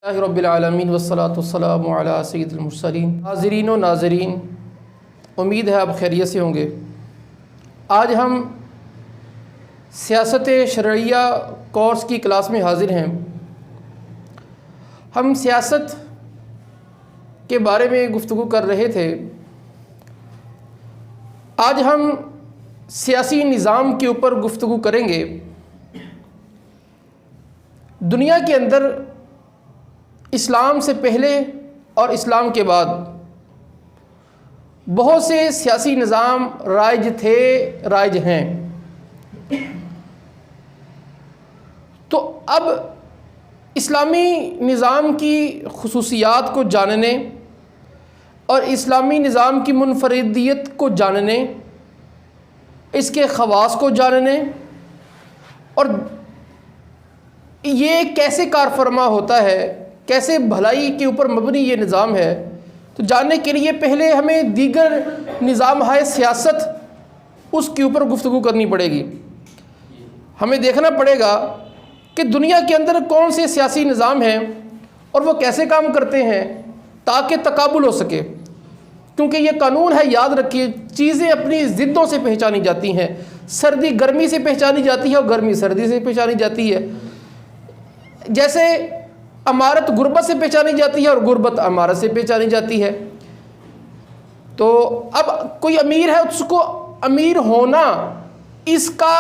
اللہ رب العالمین والصلاة والسلام علی سید المرسلین۔ حاضرین و ناظرین، امید ہے آپ خیریت سے ہوں گے۔ آج ہم سیاست شرعیہ کورس کی کلاس میں حاضر ہیں۔ ہم سیاست کے بارے میں گفتگو کر رہے تھے۔ آج ہم سیاسی نظام کے اوپر گفتگو کریں گے۔ دنیا کے اندر اسلام سے پہلے اور اسلام کے بعد بہت سے سیاسی نظام رائج تھے، رائج ہیں۔ تو اب اسلامی نظام کی خصوصیات کو جاننے اور اسلامی نظام کی منفردیت کو جاننے، اس کے خواص کو جاننے اور یہ کیسے کار فرما ہوتا ہے، کیسے بھلائی کے اوپر مبنی یہ نظام ہے، تو جاننے کے لیے پہلے ہمیں دیگر نظام ہے سیاست، اس کے اوپر گفتگو کرنی پڑے گی۔ ہمیں دیکھنا پڑے گا کہ دنیا کے اندر کون سے سیاسی نظام ہیں اور وہ کیسے کام کرتے ہیں تاکہ تقابل ہو سکے، کیونکہ یہ قانون ہے، یاد رکھیے، چیزیں اپنی ضدوں سے پہچانی جاتی ہیں۔ سردی گرمی سے پہچانی جاتی ہے اور گرمی سردی سے پہچانی جاتی ہے۔ جیسے امارت غربت سے پہچانی جاتی ہے اور غربت امارت سے پہچانی جاتی ہے۔ تو اب کوئی امیر ہے، اس کو امیر ہونا، اس کا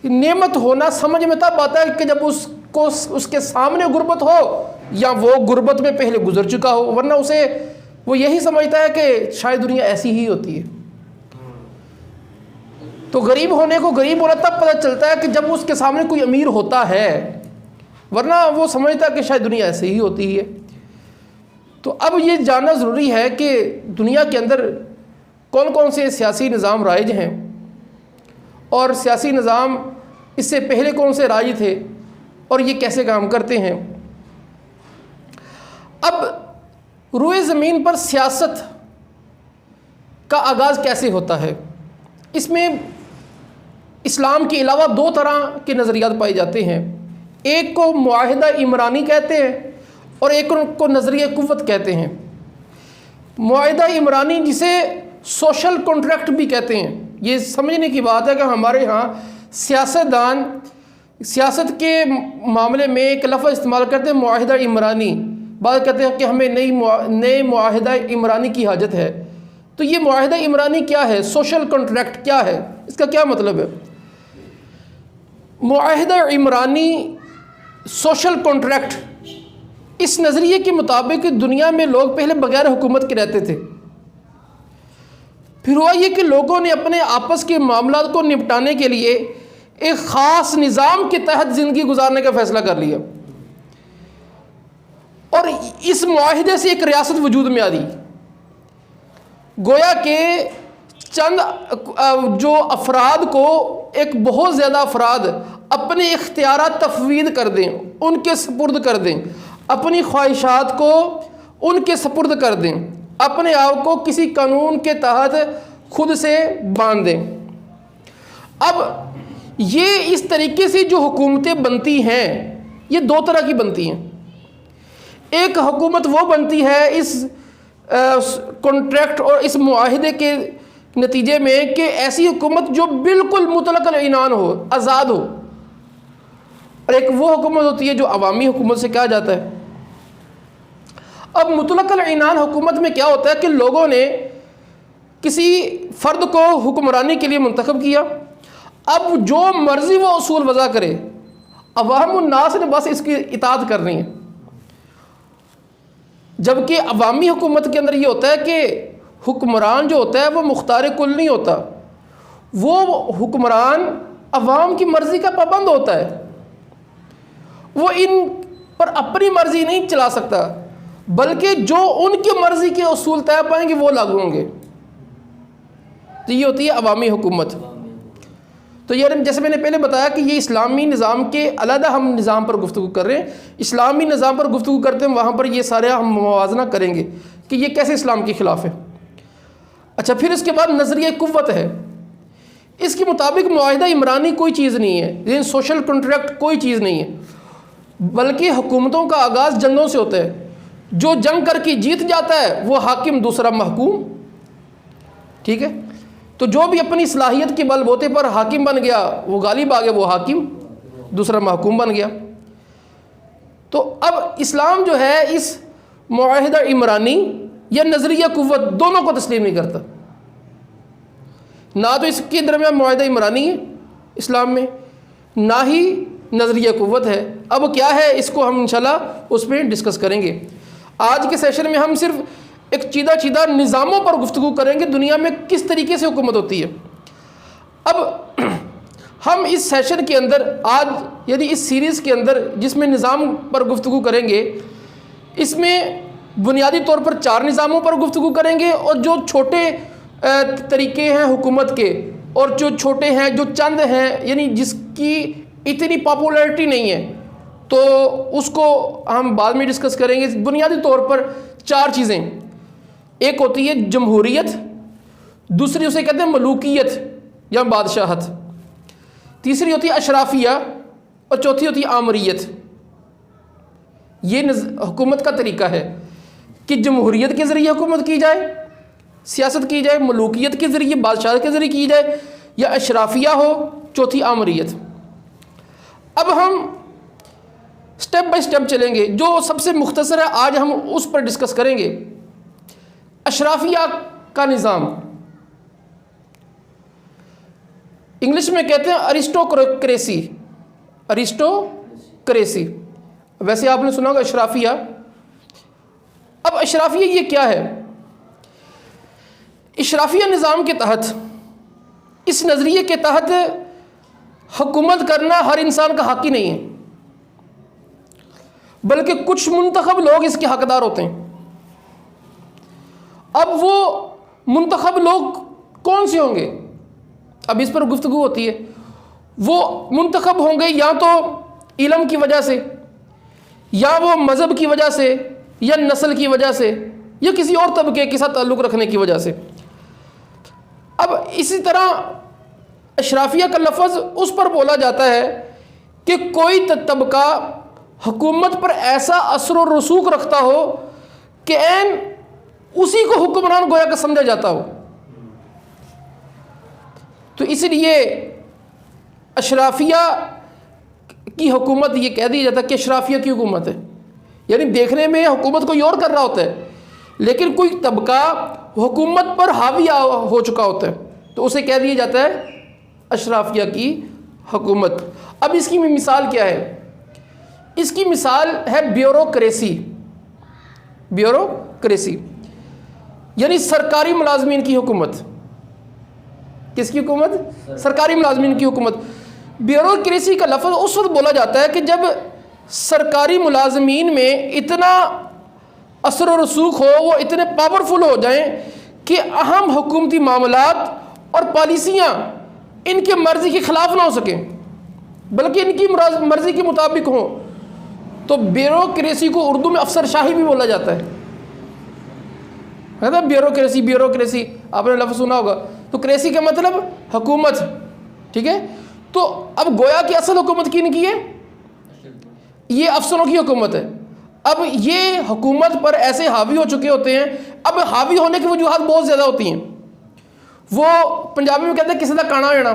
نعمت ہونا سمجھ میں تب آتا ہے کہ جب اس کے سامنے غربت ہو یا وہ غربت میں پہلے گزر چکا ہو، ورنہ اسے وہ یہی سمجھتا ہے کہ شاید دنیا ایسی ہی ہوتی ہے۔ تو غریب ہونے کو غریب ہونا تب پتہ چلتا ہے کہ جب اس کے سامنے کوئی امیر ہوتا ہے، ورنہ وہ سمجھتا ہے کہ شاید دنیا ایسے ہی ہوتی ہے۔ تو اب یہ جاننا ضروری ہے کہ دنیا کے اندر کون کون سے سیاسی نظام رائج ہیں اور سیاسی نظام اس سے پہلے کون سے رائج تھے اور یہ کیسے کام کرتے ہیں۔ اب روئے زمین پر سیاست کا آغاز کیسے ہوتا ہے؟ اس میں اسلام کے علاوہ دو طرح کے نظریات پائے جاتے ہیں۔ ایک کو معاہدہ عمرانی کہتے ہیں اور ایک کو نظریہ قوت کہتے ہیں۔ معاہدہ عمرانی جسے سوشل کنٹریکٹ بھی کہتے ہیں۔ یہ سمجھنے کی بات ہے کہ ہمارے ہاں سیاستدان سیاست کے معاملے میں ایک لفظ استعمال کرتے ہیں، معاہدہ عمرانی۔ بعض کہتے ہیں کہ ہمیں نئے معاہدہ عمرانی کی حاجت ہے۔ تو یہ معاہدہ عمرانی کیا ہے؟ سوشل کنٹریکٹ کیا ہے؟ اس کا کیا مطلب ہے؟ معاہدہ عمرانی، سوشل کنٹریکٹ، اس نظریے کے مطابق دنیا میں لوگ پہلے بغیر حکومت کے رہتے تھے۔ پھر ہوا یہ کہ لوگوں نے اپنے آپس کے معاملات کو نپٹانے کے لیے ایک خاص نظام کے تحت زندگی گزارنے کا فیصلہ کر لیا اور اس معاہدے سے ایک ریاست وجود میں آ گئی۔ گویا کہ چند جو افراد کو ایک بہت زیادہ افراد اپنے اختیارات تفویض کر دیں، ان کے سپرد کر دیں، اپنی خواہشات کو ان کے سپرد کر دیں، اپنے آپ کو کسی قانون کے تحت خود سے باندھ دیں۔ اب یہ اس طریقے سے جو حکومتیں بنتی ہیں، یہ دو طرح کی بنتی ہیں۔ ایک حکومت وہ بنتی ہے اس کانٹریکٹ اور اس معاہدے کے نتیجے میں کہ ایسی حکومت جو بالکل مطلق العنان ہو، آزاد ہو، اور ایک وہ حکومت ہوتی ہے جو عوامی حکومت سے کہا جاتا ہے۔ اب مطلق العنان حکومت میں کیا ہوتا ہے کہ لوگوں نے کسی فرد کو حکمرانی کے لیے منتخب کیا، اب جو مرضی وہ اصول وضع کرے، عوام الناس نے بس اس کی اطاعت کرنی ہے۔ جبکہ عوامی حکومت کے اندر یہ ہوتا ہے کہ حکمران جو ہوتا ہے وہ مختار کل نہیں ہوتا، وہ حکمران عوام کی مرضی کا پابند ہوتا ہے، وہ ان پر اپنی مرضی نہیں چلا سکتا، بلکہ جو ان کی مرضی کے اصول طے پائیں گے وہ لاگو ہوں گے۔ تو یہ ہوتی ہے عوامی حکومت۔ تو یہ جیسے میں نے پہلے بتایا کہ یہ اسلامی نظام کے علیحدہ ہم نظام پر گفتگو کر رہے ہیں۔ اسلامی نظام پر گفتگو کرتے ہیں، وہاں پر یہ سارے ہم موازنہ کریں گے کہ یہ کیسے اسلام کے خلاف ہے۔ اچھا، پھر اس کے بعد نظریہ قوت ہے۔ اس کے مطابق معاہدہ عمرانی کوئی چیز نہیں ہے، لیکن سوشل کنٹریکٹ کوئی چیز نہیں ہے۔ بلکہ حکومتوں کا آغاز جنگوں سے ہوتا ہے. جو جنگ کر کے جیت جاتا ہے وہ حاکم، دوسرا محکوم. ٹھیک ہے، تو جو بھی اپنی صلاحیت کے بل بوتے پر حاکم بن گیا وہ غالب آ گیا، وہ حاکم، دوسرا محکوم بن گیا. تو اب اسلام جو ہے اس معاہدہ عمرانی یا نظریہ قوت دونوں کو تسلیم نہیں کرتا. نہ تو اس کے درمیان معاہدہ عمرانی ہے اسلام میں، نہ ہی نظریہ قوت ہے. اب کیا ہے اس کو ہم انشاءاللہ اس پہ ڈسکس کریں گے. آج کے سیشن میں ہم صرف ایک چیدہ نظاموں پر گفتگو کریں گے، دنیا میں کس طریقے سے حکومت ہوتی ہے. اب ہم اس سیشن کے اندر آج یعنی اس سیریز کے اندر جس میں نظام پر گفتگو کریں گے، اس میں بنیادی طور پر 4 نظاموں پر گفتگو کریں گے، اور جو چھوٹے طریقے ہیں حکومت کے اور جو چھوٹے ہیں، جو چند ہیں یعنی جس کی اتنی پاپولیرٹی نہیں ہے، تو اس کو ہم بعد میں ڈسکس کریں گے. بنیادی طور پر 4 چیزیں، ایک ہوتی ہے جمہوریت، دوسری اسے کہتے ہیں ملوکیت یا بادشاہت، تیسری ہوتی ہے اشرافیہ، اور چوتھی ہوتی ہے آمریت. یہ حکومت کا طریقہ ہے کہ جمہوریت کے ذریعے حکومت کی جائے، سیاست کی جائے، ملوکیت کے ذریعے، بادشاہت کے ذریعے کی جائے، یا اشرافیہ ہو، چوتھی آمریت. اب ہم سٹیپ بائی سٹیپ چلیں گے. جو سب سے مختصر ہے آج ہم اس پر ڈسکس کریں گے. اشرافیہ کا نظام انگلش میں کہتے ہیں ارسٹوکریسی. ارسٹوکریسی ویسے آپ نے سنا ہوگا اشرافیہ. اب اشرافیہ یہ کیا ہے؟ اشرافیہ نظام کے تحت، اس نظریے کے تحت حکومت کرنا ہر انسان کا حق ہی نہیں ہے، بلکہ کچھ منتخب لوگ اس کے حقدار ہوتے ہیں. اب وہ منتخب لوگ کون سے ہوں گے؟ اب اس پر گفتگو ہوتی ہے. وہ منتخب ہوں گے یا تو علم کی وجہ سے، یا وہ مذہب کی وجہ سے، یا نسل کی وجہ سے، یا کسی اور طبقے کے ساتھ تعلق رکھنے کی وجہ سے. اب اسی طرح اشرافیہ کا لفظ اس پر بولا جاتا ہے کہ کوئی طبقہ حکومت پر ایسا اثر و رسوخ رکھتا ہو کہ عین اسی کو حکمران گویا کا سمجھا جاتا ہو. تو اس لیے اشرافیہ کی حکومت یہ کہہ دیا جاتا ہے کہ اشرافیہ کی حکومت ہے. یعنی دیکھنے میں حکومت کوئی اور کر رہا ہوتا ہے، لیکن کوئی طبقہ حکومت پر حاوی ہو چکا ہوتا ہے، تو اسے کہہ دیا جاتا ہے اشرافیہ کی حکومت. اب اس کی مثال کیا ہے؟ اس کی مثال ہے بیوروکریسی. بیوروکریسی یعنی سرکاری ملازمین کی حکومت. کس کی حکومت؟ سرکاری ملازمین کی حکومت. بیوروکریسی کا لفظ اس وقت بولا جاتا ہے کہ جب سرکاری ملازمین میں اتنا اثر و رسوخ ہو، وہ اتنے پاورفل ہو جائیں کہ اہم حکومتی معاملات اور پالیسیاں ان کے مرضی کے خلاف نہ ہو سکیں بلکہ ان کی مرضی کے مطابق ہوں. تو بیوروکریسی کو اردو میں افسر شاہی بھی بولا جاتا ہے. بیوروکریسی آپ نے لفظ سنا ہوگا. تو کریسی کا مطلب حکومت. ٹھیک ہے، تو اب گویا کہ اصل حکومت کن کی ہے؟ یہ افسروں کی حکومت ہے. اب یہ حکومت پر ایسے حاوی ہو چکے ہوتے ہیں. اب حاوی ہونے کی وجوہات بہت زیادہ ہوتی ہیں. وہ پنجابی میں کہتے ہیں کسی کا کانا لینا،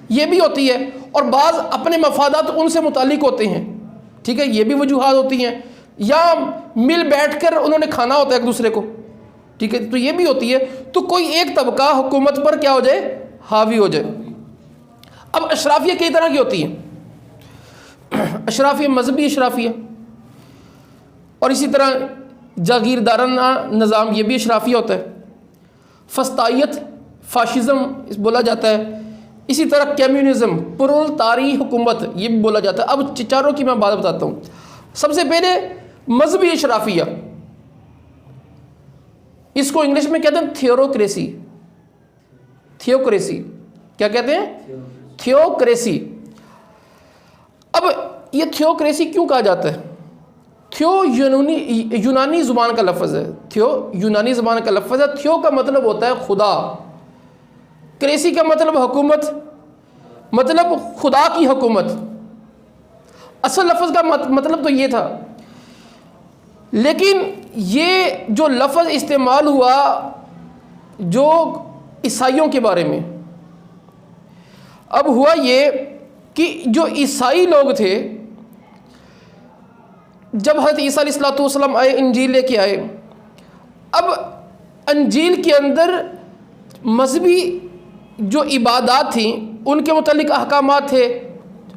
یہ بھی ہوتی ہے. اور بعض اپنے مفادات ان سے متعلق ہوتے ہیں. ٹھیک ہے، یہ بھی وجوہات ہوتی ہیں. یا مل بیٹھ کر انہوں نے کھانا ہوتا ہے ایک دوسرے کو. ٹھیک ہے، تو یہ بھی ہوتی ہے. تو کوئی ایک طبقہ حکومت پر کیا ہو جائے؟ حاوی ہو جائے. اب اشرافیہ کئی طرح کی ہوتی ہیں. اشرافیہ مذہبی اشرافیہ، اور اسی طرح جاگیردارانہ نظام، یہ بھی اشرافیہ ہوتا ہے. فسطائیت، فاشزم بولا جاتا ہے. اسی طرح کمیونزم، پرولتاری حکومت، یہ بھی بولا جاتا ہے. اب چاروں کی میں بات بتاتا ہوں. سب سے پہلے مذہبی اشرافیہ، اس کو انگلش میں کہتے ہیں تھیوروکریسی. تھیوکریسی کیا کہتے ہیں؟ تھیوکریسی. اب یہ تھیوکریسی کیوں کہا جاتا ہے؟ تھیو یونانی زبان کا لفظ ہے. تھیو یونانی زبان کا لفظ ہے. تھیو کا مطلب ہوتا ہے خدا، کریسی کا مطلب حکومت، مطلب خدا کی حکومت. اصل لفظ کا مطلب تو یہ تھا، لیکن یہ جو لفظ استعمال ہوا جو عیسائیوں کے بارے میں، اب ہوا یہ کہ جو عیسائی لوگ تھے، جب حضرت عیسیٰ علیہ السلام آئے، انجیل لے کے آئے، اب انجیل کے اندر مذہبی جو عبادات تھیں ان کے متعلق احکامات تھے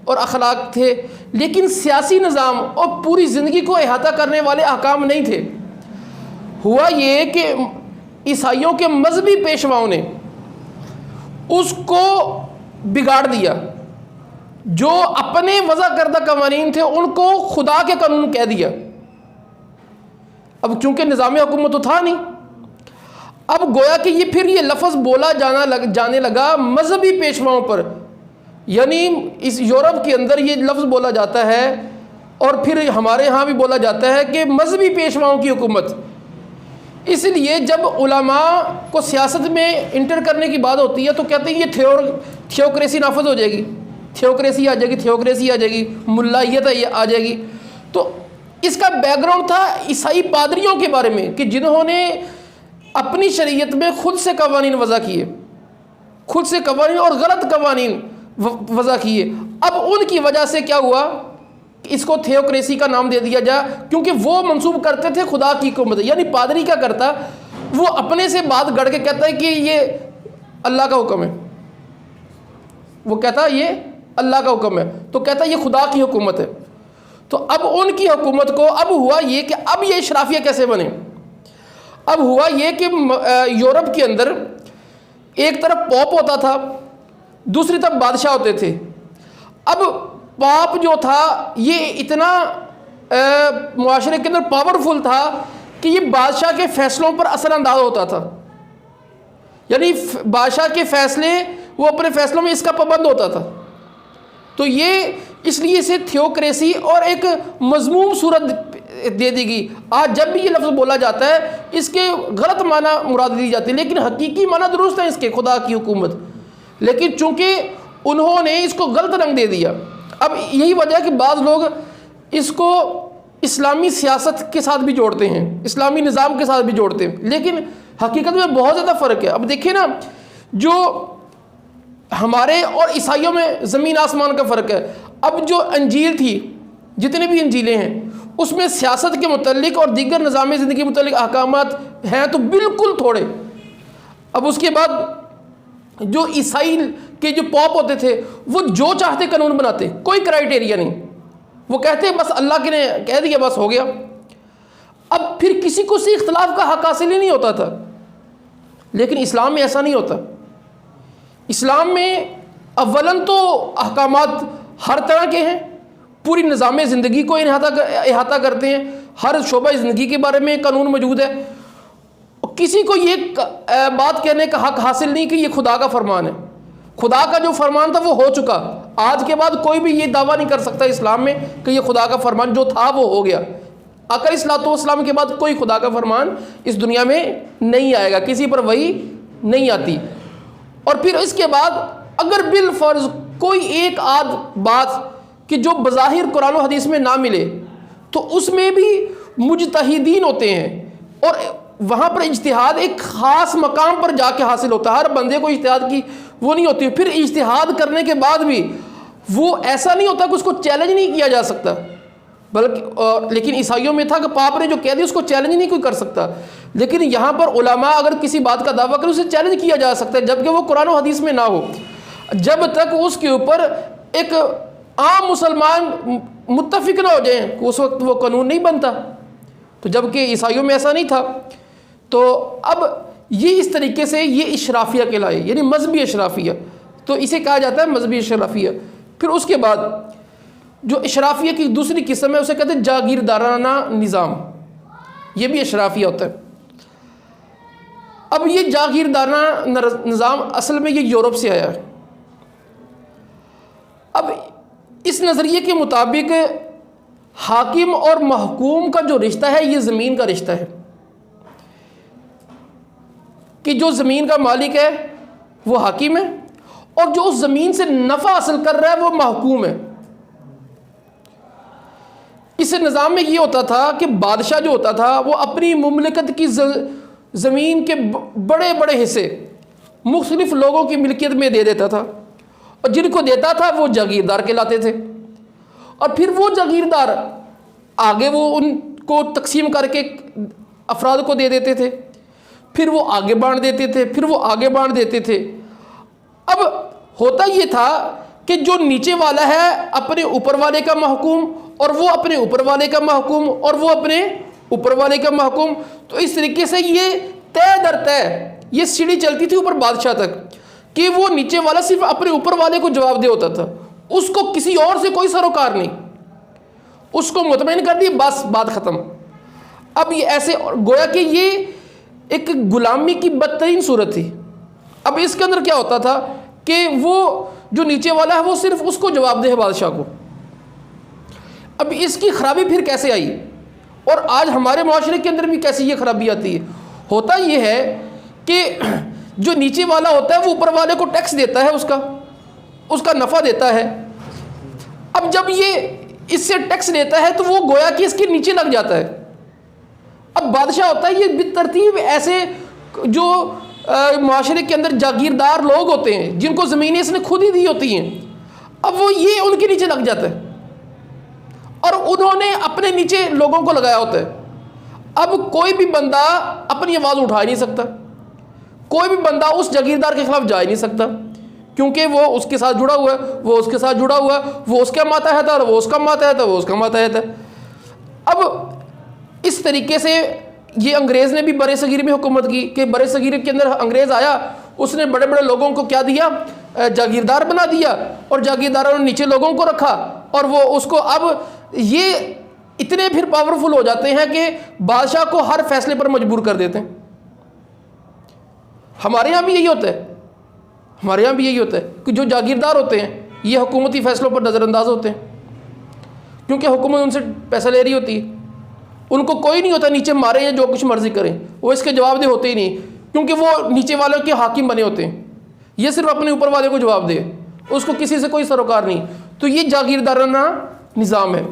اور اخلاق تھے، لیکن سیاسی نظام اور پوری زندگی کو احاطہ کرنے والے احکام نہیں تھے۔ ہوا یہ کہ عیسائیوں کے مذہبی پیشواؤں نے اس کو بگاڑ دیا، جو اپنے وضع کردہ قوانین تھے ان کو خدا کے قانون کہہ دیا۔ اب چونکہ نظام حکومت تو تھا نہیں، اب گویا کہ یہ لفظ بولا جانے لگا مذہبی پیشواؤں پر، یعنی اس یورپ کے اندر یہ لفظ بولا جاتا ہے اور پھر ہمارے ہاں بھی بولا جاتا ہے کہ مذہبی پیشواؤں کی حکومت۔ اس لیے جب علماء کو سیاست میں انٹر کرنے کی بات ہوتی ہے تو کہتے ہیں یہ تھیوکریسی نافذ ہو جائے گی، تھیوکریسی آ جائے گی، ملائیت آ جائے گی۔ تو اس کا بیک گراؤنڈ تھا عیسائی پادریوں کے بارے میں کہ جنہوں نے اپنی شریعت میں خود سے قوانین وضع کیے، خود سے قوانین اور غلط قوانین وضع کیے۔ اب ان کی وجہ سے کیا ہوا، اس کو تھیوکریسی کا نام دے دیا جا، کیونکہ وہ منسوب کرتے تھے خدا کی حکومت، یعنی پادری کیا کرتا، وہ اپنے سے بات گڑھ کے کہتا ہے کہ یہ اللہ کا حکم ہے، وہ کہتا یہ اللہ کا حکم ہے، تو کہتا یہ خدا کی حکومت ہے۔ تو اب ان کی حکومت کو اب ہوا یہ کہ اب یہ اشرافیہ کیسے بنے؟ اب ہوا یہ کہ یورپ کے اندر ایک طرف پوپ ہوتا تھا، دوسری طرف بادشاہ ہوتے تھے۔ اب پاپ جو تھا یہ اتنا معاشرے کے اندر پاورفل تھا کہ یہ بادشاہ کے فیصلوں پر اثر انداز ہوتا تھا، یعنی بادشاہ کے فیصلے وہ اپنے فیصلوں میں اس کا پابند ہوتا تھا۔ تو یہ اس لیے اسے تھیوکریسی اور ایک مذموم صورت دے دی گئی۔ آج جب بھی یہ لفظ بولا جاتا ہے اس کے غلط معنی مراد دی جاتی ہے، لیکن حقیقی معنی درست ہے اس کے، خدا کی حکومت، لیکن چونکہ انہوں نے اس کو غلط رنگ دے دیا۔ اب یہی وجہ ہے کہ بعض لوگ اس کو اسلامی سیاست کے ساتھ بھی جوڑتے ہیں، اسلامی نظام کے ساتھ بھی جوڑتے ہیں، لیکن حقیقت میں بہت زیادہ فرق ہے۔ اب دیکھیں نا، جو ہمارے اور عیسائیوں میں زمین آسمان کا فرق ہے۔ اب جو انجیل تھی، جتنے بھی انجیلیں ہیں، اس میں سیاست کے متعلق اور دیگر نظام زندگی کے متعلق احکامات ہیں تو بالکل تھوڑے۔ اب اس کے بعد جو عیسائی کے جو پوپ ہوتے تھے وہ جو چاہتے قانون بناتے، کوئی کرائیٹیریا نہیں، وہ کہتے بس اللہ کے نے کہہ دیا بس ہو گیا۔ اب پھر کسی کو سے اختلاف کا حق حاصل ہی نہیں ہوتا تھا، لیکن اسلام میں ایسا نہیں ہوتا۔ اسلام میں اولاً تو احکامات ہر طرح کے ہیں، پوری نظام زندگی کو احاطہ کرتے ہیں، ہر شعبہ زندگی کے بارے میں قانون موجود ہے۔ کسی کو یہ بات کہنے کا حق حاصل نہیں کہ یہ خدا کا فرمان ہے، خدا کا جو فرمان تھا وہ ہو چکا۔ آج کے بعد کوئی بھی یہ دعویٰ نہیں کر سکتا اسلام میں کہ یہ خدا کا فرمان جو تھا وہ ہو گیا۔ آقا علیہ السلام کے بعد کوئی خدا کا فرمان اس دنیا میں نہیں آئے گا، کسی پر وحی نہیں آتی۔ اور پھر اس کے بعد اگر بالفرض کوئی ایک آدھ بات کہ جو بظاہر قرآن و حدیث میں نہ ملے تو اس میں بھی مجتہدین ہوتے ہیں، اور وہاں پر اجتہاد ایک خاص مقام پر جا کے حاصل ہوتا ہے، ہر بندے کو اجتہاد کی وہ نہیں ہوتی۔ پھر اجتہاد کرنے کے بعد بھی وہ ایسا نہیں ہوتا کہ اس کو چیلنج نہیں کیا جا سکتا، بلکہ لیکن عیسائیوں میں تھا کہ پاپ نے جو کہہ دیا اس کو چیلنج نہیں کوئی کر سکتا، لیکن یہاں پر علماء اگر کسی بات کا دعویٰ کریں اسے چیلنج کیا جا سکتا ہے، جبکہ وہ قرآن و حدیث میں نہ ہو، جب تک اس کے اوپر ایک عام مسلمان متفق نہ ہو جائیں کہ اس وقت وہ قانون نہیں بنتا۔ تو جبکہ عیسائیوں میں ایسا نہیں تھا۔ تو اب یہ اس طریقے سے یہ اشرافیہ کہلائے، یعنی مذہبی اشرافیہ، تو اسے کہا جاتا ہے مذہبی اشرافیہ۔ پھر اس کے بعد جو اشرافیہ کی دوسری قسم ہے اسے کہتے ہیں جاگیردارانہ نظام، یہ بھی اشرافیہ ہوتا ہے۔ اب یہ جاگیردارانہ نظام اصل میں یہ یورپ سے آیا ہے۔ اب اس نظریے کے مطابق حاکم اور محکوم کا جو رشتہ ہے یہ زمین کا رشتہ ہے، کہ جو زمین کا مالک ہے وہ حاکم ہے، اور جو اس زمین سے نفع حاصل کر رہا ہے وہ محکوم ہے۔ اس نظام میں یہ ہوتا تھا کہ بادشاہ جو ہوتا تھا وہ اپنی مملکت کی زمین کے بڑے بڑے حصے مختلف لوگوں کی ملکیت میں دے دیتا تھا، اور جن کو دیتا تھا وہ جاگیردار کہلاتے تھے، اور پھر وہ جاگیردار آگے وہ ان کو تقسیم کر کے افراد کو دے دیتے تھے، پھر وہ آگے بانٹ دیتے تھے، پھر وہ آگے بانٹ دیتے تھے۔ اب ہوتا یہ تھا کہ جو نیچے والا ہے اپنے اوپر والے کا محکوم، اور وہ اپنے اوپر والے کا محکوم، اور وہ اپنے اوپر والے کا محکوم، تو اس طریقے سے یہ طے در طے یہ سیڑھی چلتی تھی اوپر بادشاہ تک، کہ وہ نیچے والا صرف اپنے اوپر والے کو جواب دہ ہوتا تھا، اس کو کسی اور سے کوئی سروکار نہیں، اس کو مطمئن کر دی، بس بات ختم۔ اب یہ ایسے گویا کہ یہ ایک غلامی کی بدترین صورت تھی۔ اب اس کے اندر کیا ہوتا تھا کہ وہ جو نیچے والا ہے وہ صرف اس کو جواب دہ ہے بادشاہ کو۔ اب اس کی خرابی پھر کیسے آئی، اور آج ہمارے معاشرے کے اندر بھی کیسے یہ خرابی آتی ہے؟ ہوتا یہ ہے کہ جو نیچے والا ہوتا ہے وہ اوپر والے کو ٹیکس دیتا ہے، اس کا نفع دیتا ہے۔ اب جب یہ اس سے ٹیکس دیتا ہے تو وہ گویا کہ اس کے نیچے لگ جاتا ہے۔ اب بادشاہ ہوتا ہے یہ بالترتیب ایسے جو معاشرے کے اندر جاگیردار لوگ ہوتے ہیں جن کو زمینیں اس نے خود ہی دی ہوتی ہیں، اب وہ یہ ان کے نیچے لگ جاتا ہے، اور انہوں نے اپنے نیچے لوگوں کو لگایا ہوتا ہے۔ اب کوئی بھی بندہ اپنی آواز اٹھا ہی نہیں سکتا، کوئی بھی بندہ اس جاگیردار کے خلاف جا ہی نہیں سکتا، کیونکہ وہ اس کے ساتھ جڑا ہوا ہے، وہ اس کے ساتھ جڑا ہوا ہے، وہ اس کا ماتحت ہے اور وہ اس کا ماتحت ہے، وہ اس کا ماتحت ہے۔ اب اس طریقے سے یہ انگریز نے بھی برِ صغیر میں حکومت کی کہ برِ صغیر کے اندر انگریز آیا، اس نے بڑے بڑے لوگوں کو کیا دیا، جاگیردار بنا دیا، اور جاگیرداروں نے نیچے لوگوں کو رکھا، اور وہ اس کو اب یہ اتنے پھر پاورفل ہو جاتے ہیں کہ بادشاہ کو ہر فیصلے پر مجبور کر دیتے ہیں۔ ہمارے یہاں بھی یہی ہوتا ہے، ہمارے یہاں بھی یہی ہوتا ہے کہ جو جاگیردار ہوتے ہیں یہ حکومتی فیصلوں پر نظر انداز ہوتے ہیں، کیونکہ حکومت ان سے پیسہ لے رہی ہوتی ہے، ان کو کوئی نہیں ہوتا نیچے مارے یا جو کچھ مرضی کریں، وہ اس کے جواب دہ ہوتے ہی نہیں، کیونکہ وہ نیچے والوں کے حاکم بنے ہوتے ہیں، یہ صرف اپنے اوپر والے کو جواب دے، اس کو کسی سے کوئی سروکار نہیں۔ تو یہ جاگیردارانہ نظام ہے۔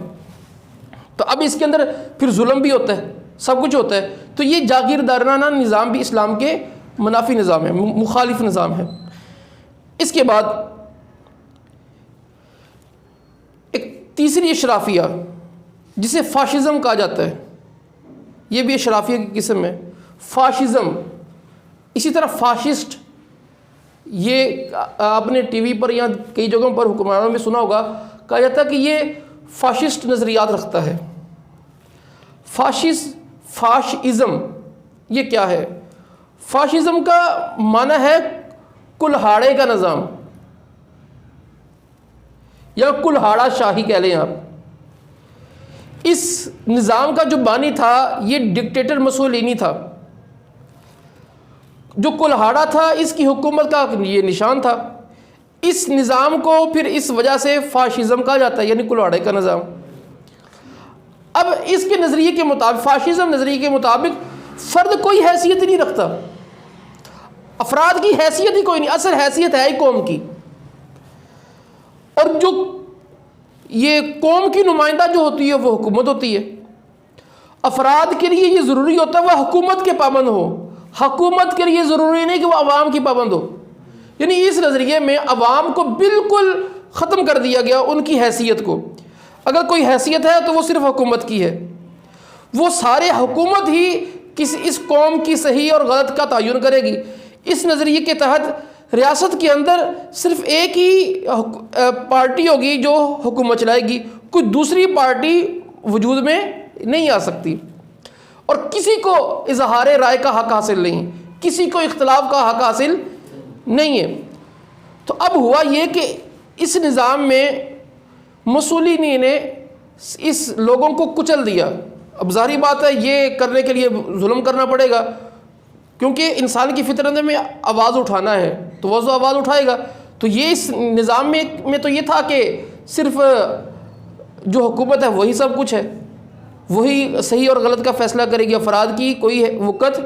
تو اب اس کے اندر پھر ظلم بھی ہوتا ہے، سب کچھ ہوتا ہے۔ تو یہ جاگیردارانہ نظام بھی اسلام کے منافی نظام ہے، مخالف نظام ہے۔ اس کے بعد ایک تیسری اشرافیہ جسے فاشزم کہا جاتا ہے، یہ بھی اشرافیہ کی قسم ہے، فاشزم۔ اسی طرح فاشسٹ، یہ آپ نے ٹی وی پر یا کئی جگہوں پر حکمرانوں میں سنا ہوگا، کہا جاتا ہے کہ یہ فاشسٹ نظریات رکھتا ہے۔ فاشزم یہ کیا ہے؟ فاشزم کا معنی ہے کلہاڑے کا نظام، یا کلہاڑا شاہی کہہ لیں آپ۔ اس نظام کا جو بانی تھا یہ ڈکٹیٹر مسولینی تھا۔ جو کلہاڑا تھا اس کی حکومت کا یہ نشان تھا۔ اس نظام کو پھر اس وجہ سے فاشزم کہا جاتا ہے، یعنی کلہاڑے کا نظام۔ اب اس کے نظریے کے مطابق، فاشزم نظریے کے مطابق فرد کوئی حیثیت نہیں رکھتا، افراد کی حیثیت ہی کوئی نہیں، اصل حیثیت ہے ہی قوم کی، اور جو یہ قوم کی نمائندہ جو ہوتی ہے وہ حکومت ہوتی ہے۔ افراد کے لیے یہ ضروری ہوتا ہے وہ حکومت کے پابند ہو، حکومت کے لیے ضروری نہیں کہ وہ عوام کی پابند ہو۔ یعنی اس نظریے میں عوام کو بالکل ختم کر دیا گیا، ان کی حیثیت کو۔ اگر کوئی حیثیت ہے تو وہ صرف حکومت کی ہے، وہ سارے حکومت ہی اس قوم کی صحیح اور غلط کا تعین کرے گی۔ اس نظریے کے تحت ریاست کے اندر صرف ایک ہی پارٹی ہوگی جو حکومت چلائے گی، کوئی دوسری پارٹی وجود میں نہیں آ سکتی، اور کسی کو اظہار رائے کا حق حاصل نہیں، کسی کو اختلاف کا حق حاصل نہیں ہے۔ تو اب ہوا یہ کہ اس نظام میں مسولینی نے اس لوگوں کو کچل دیا۔ اب ظاہری بات ہے یہ کرنے کے لیے ظلم کرنا پڑے گا، کیونکہ انسان کی فطرت میں آواز اٹھانا ہے تو وہ آواز اٹھائے گا۔ تو یہ اس نظام میں تو یہ تھا کہ صرف جو حکومت ہے وہی سب کچھ ہے، وہی صحیح اور غلط کا فیصلہ کرے گی، افراد کی کوئی وقت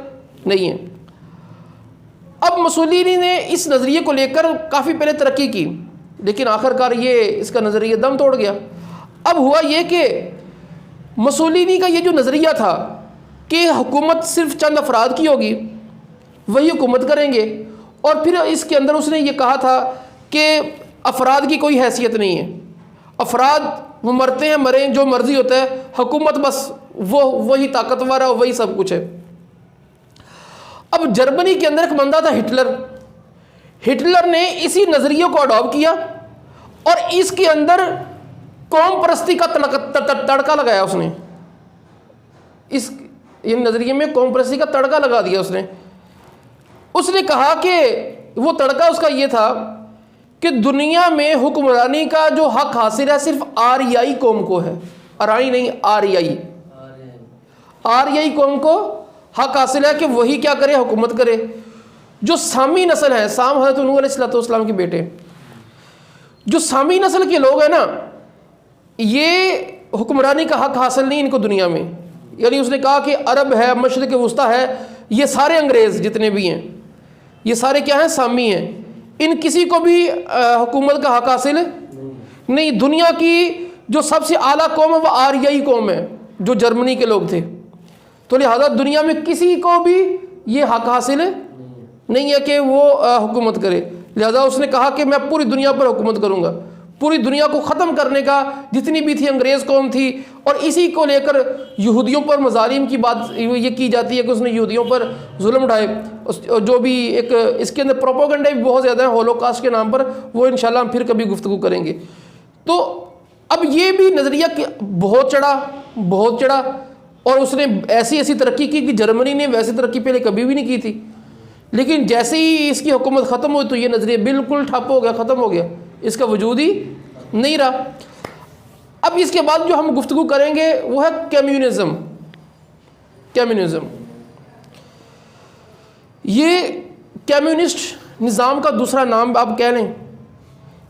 نہیں ہے۔ اب مسولینی نے اس نظریے کو لے کر کافی پہلے ترقی کی، لیکن آخر کار یہ اس کا نظریہ دم توڑ گیا۔ اب ہوا یہ کہ مسولینی کا یہ جو نظریہ تھا کہ حکومت صرف چند افراد کی ہوگی، وہی حکومت کریں گے، اور پھر اس کے اندر اس نے یہ کہا تھا کہ افراد کی کوئی حیثیت نہیں ہے، افراد وہ مرتے ہیں مریں، جو مرضی ہوتا ہے، حکومت بس وہی طاقتور ہے، وہی سب کچھ ہے۔ اب جرمنی کے اندر ایک بندہ تھا ہٹلر نے اسی نظریے کو اڈاپٹ کیا اور اس کے اندر قوم پرستی کا تڑکا لگایا اس نے، اس نظریے میں قوم پرستی کا تڑکا لگا دیا اس نے کہا کہ وہ تڑکا اس کا یہ تھا کہ دنیا میں حکمرانی کا جو حق حاصل ہے صرف آریائی قوم کو ہے، ارائی نہیں، آریائی قوم کو حق حاصل ہے کہ وہی کیا کرے، حکومت کرے۔ جو سامی نسل ہے، سام حضرت نوح علیہ السلام کے بیٹے، جو سامی نسل کے لوگ ہیں نا، یہ حکمرانی کا حق حاصل نہیں ان کو دنیا میں۔ یعنی اس نے کہا کہ عرب ہے، مشرق وسطیٰ ہے، یہ سارے انگریز جتنے بھی ہیں یہ سارے کیا ہیں، سامی ہیں، ان کسی کو بھی حکومت کا حق حاصل نہیں۔ دنیا کی جو سب سے اعلیٰ قوم ہے وہ آریائی قوم ہے، جو جرمنی کے لوگ تھے، تو لہذا دنیا میں کسی کو بھی یہ حق حاصل نہیں ہے کہ وہ حکومت کرے۔ لہذا اس نے کہا کہ میں پوری دنیا پر حکومت کروں گا، پوری دنیا کو ختم کرنے کا، جتنی بھی تھی انگریز قوم تھی، اور اسی کو لے کر یہودیوں پر مظالم کی بات یہ کی جاتی ہے کہ اس نے یہودیوں پر ظلم اٹھائے، جو بھی ایک اس کے اندر پروپیگنڈا بھی بہت زیادہ ہے ہولوکاسٹ کے نام پر، وہ انشاءاللہ ہم پھر کبھی گفتگو کریں گے۔ تو اب یہ بھی نظریہ بہت چڑھا اور اس نے ایسی ترقی کی کہ جرمنی نے ویسی ترقی پہلے کبھی بھی نہیں کی تھی، لیکن جیسے ہی اس کی حکومت ختم ہوئی تو یہ نظریہ بالکل ٹھپ ہو گیا، ختم ہو گیا، اس کا وجود ہی نہیں رہا۔ اب اس کے بعد جو ہم گفتگو کریں گے وہ ہے کمیونزم۔ یہ کمیونسٹ نظام کا دوسرا نام آپ کہہ لیں۔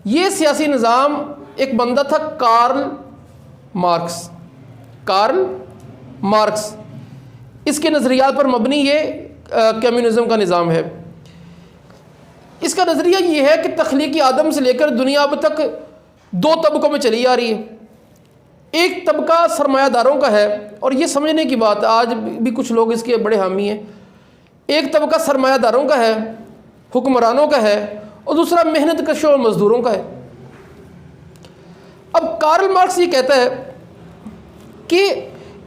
یہ سیاسی نظام ایک بندہ تھا کارل مارکس، اس کے نظریات پر مبنی یہ کمیونزم کا نظام ہے۔ اس کا نظریہ یہ ہے کہ تخلیقی آدم سے لے کر دنیا اب تک دو طبقوں میں چلی آ رہی ہے۔ ایک طبقہ سرمایہ داروں کا ہے، اور یہ سمجھنے کی بات آج بھی کچھ لوگ اس کے بڑے حامی ہیں۔ ایک طبقہ سرمایہ داروں کا ہے، حکمرانوں کا ہے، اور دوسرا محنت کشوں اور مزدوروں کا ہے۔ اب کارل مارکس یہ کہتا ہے کہ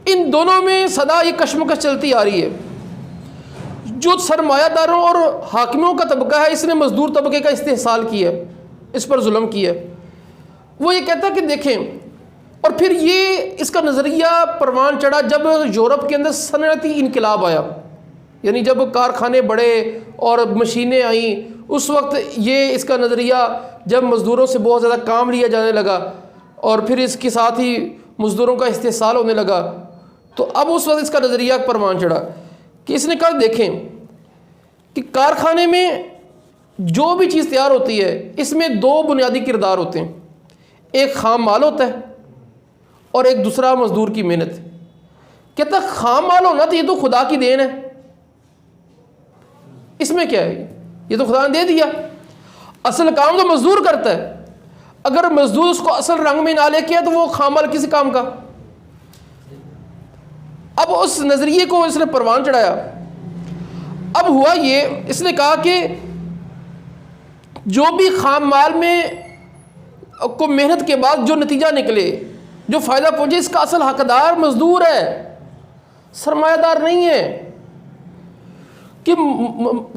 ان دونوں میں سدا یہ کشمکش چلتی آ رہی ہے۔ جو سرمایہ داروں اور حاکموں کا طبقہ ہے، اس نے مزدور طبقے کا استحصال کیا، اس پر ظلم کیا۔ وہ یہ کہتا ہے کہ دیکھیں، اور پھر یہ اس کا نظریہ پروان چڑھا جب یورپ کے اندر صنعتی انقلاب آیا، یعنی جب کارخانے بڑھے اور مشینیں آئیں، اس وقت یہ اس کا نظریہ جب مزدوروں سے بہت زیادہ کام لیا جانے لگا اور پھر اس کے ساتھ ہی مزدوروں کا استحصال ہونے لگا، تو اب اس وقت اس کا نظریہ پروان چڑھا کہ اس نے کہا دیکھیں کہ کارخانے میں جو بھی چیز تیار ہوتی ہے اس میں دو بنیادی کردار ہوتے ہیں، ایک خام مال ہوتا ہے اور ایک دوسرا مزدور کی محنت۔ کہتا خام مال ہونا تو یہ تو خدا کی دین ہے، اس میں کیا ہے، یہ تو خدا نے دے دیا، اصل کام تو مزدور کرتا ہے، اگر مزدور اس کو اصل رنگ میں نہ لے کے تو وہ خام مال کسی کام کا۔ اب اس نظریے کو اس نے پروان چڑھایا۔ اب ہوا یہ، اس نے کہا کہ جو بھی خام مال میں کو محنت کے بعد جو نتیجہ نکلے، جو فائدہ پہنچے، اس کا اصل حقدار مزدور ہے، سرمایہ دار نہیں ہے، کہ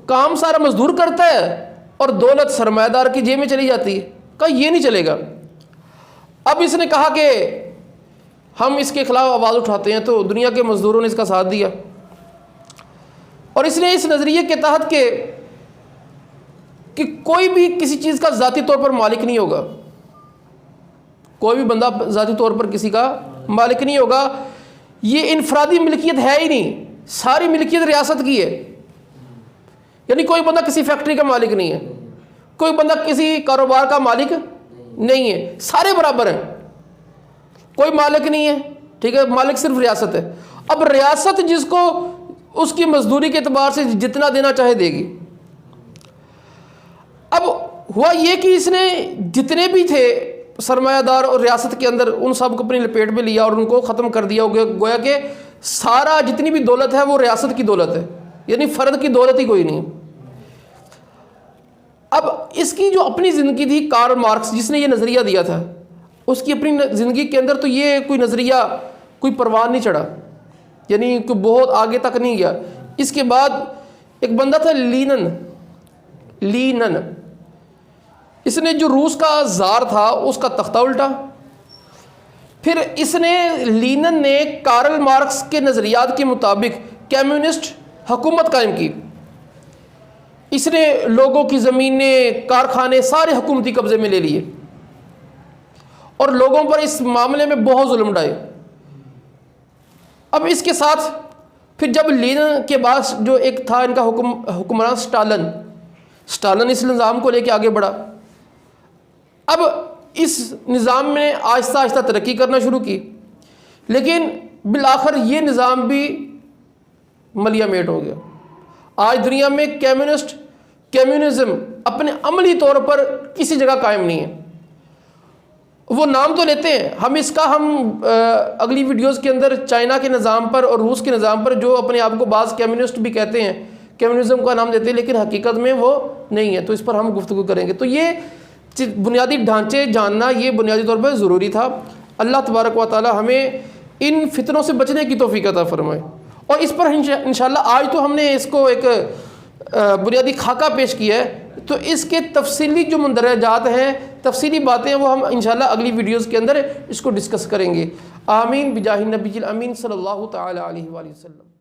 کام سارا مزدور کرتا ہے اور دولت سرمایہ دار کی جیب میں چلی جاتی ہے۔ کہا یہ نہیں چلے گا۔ اب اس نے کہا کہ ہم اس کے خلاف آواز اٹھاتے ہیں، تو دنیا کے مزدوروں نے اس کا ساتھ دیا، اور اس نے اس نظریے کے تحت کہ کوئی بھی کسی چیز کا ذاتی طور پر مالک نہیں ہوگا، کوئی بھی بندہ ذاتی طور پر کسی کا مالک نہیں ہوگا، یہ انفرادی ملکیت ہے ہی نہیں، ساری ملکیت ریاست کی ہے۔ یعنی کوئی بندہ کسی فیکٹری کا مالک نہیں ہے، کوئی بندہ کسی کاروبار کا مالک نہیں ہے، سارے برابر ہیں، کوئی مالک نہیں ہے، ٹھیک ہے، مالک صرف ریاست ہے۔ اب ریاست جس کو اس کی مزدوری کے اعتبار سے جتنا دینا چاہے دے گی۔ اب ہوا یہ کہ اس نے جتنے بھی تھے سرمایہ دار اور ریاست کے اندر ان سب کو اپنی لپیٹ میں لیا اور ان کو ختم کر دیا. گویا کہ سارا جتنی بھی دولت ہے وہ ریاست کی دولت ہے, یعنی فرد کی دولت ہی کوئی نہیں. اب اس کی جو اپنی زندگی تھی, کارل مارکس جس نے یہ نظریہ دیا تھا, اس کی اپنی زندگی کے اندر تو یہ کوئی نظریہ کوئی پروان نہیں چڑھا, یعنی کوئی بہت آگے تک نہیں گیا. اس کے بعد ایک بندہ تھا لینن, اس نے جو روس کا زار تھا اس کا تختہ الٹا. پھر لینن نے کارل مارکس کے نظریات کے مطابق کمیونسٹ حکومت قائم کی. اس نے لوگوں کی زمینیں, کارخانے سارے حکومتی قبضے میں لے لیے اور لوگوں پر اس معاملے میں بہت ظلم ڈھائے. اب اس کے ساتھ پھر جب لینن کے بعد جو ایک تھا ان کا حکمران سٹالن اس نظام کو لے کے آگے بڑھا. اب اس نظام میں آہستہ آہستہ ترقی کرنا شروع کی, لیکن بالآخر یہ نظام بھی ملیا میٹ ہو گیا. آج دنیا میں کمیونزم اپنے عملی طور پر کسی جگہ قائم نہیں ہے. وہ نام تو لیتے ہیں, ہم اگلی ویڈیوز کے اندر چائنا کے نظام پر اور روس کے نظام پر جو اپنے آپ کو بعض کمیونسٹ بھی کہتے ہیں, کمیونزم کا نام دیتے ہیں, لیکن حقیقت میں وہ نہیں ہے. تو اس پر ہم گفتگو کریں گے. تو یہ بنیادی ڈھانچے جاننا یہ بنیادی طور پر ضروری تھا. اللہ تبارک و تعالی ہمیں ان فتنوں سے بچنے کی توفیق عطا فرمائے. اور اس پر انشاءاللہ آج تو ہم نے اس کو ایک بنیادی خاکہ پیش کیا ہے, تو اس کے تفصیلی جو مندرجات ہیں, تفصیلی باتیں ہیں, وہ ہم انشاءاللہ اگلی ویڈیوز کے اندر اس کو ڈسکس کریں گے. آمین بجاہ النبی الامین صلی اللہ تعالی علیہ وآلہ وسلم.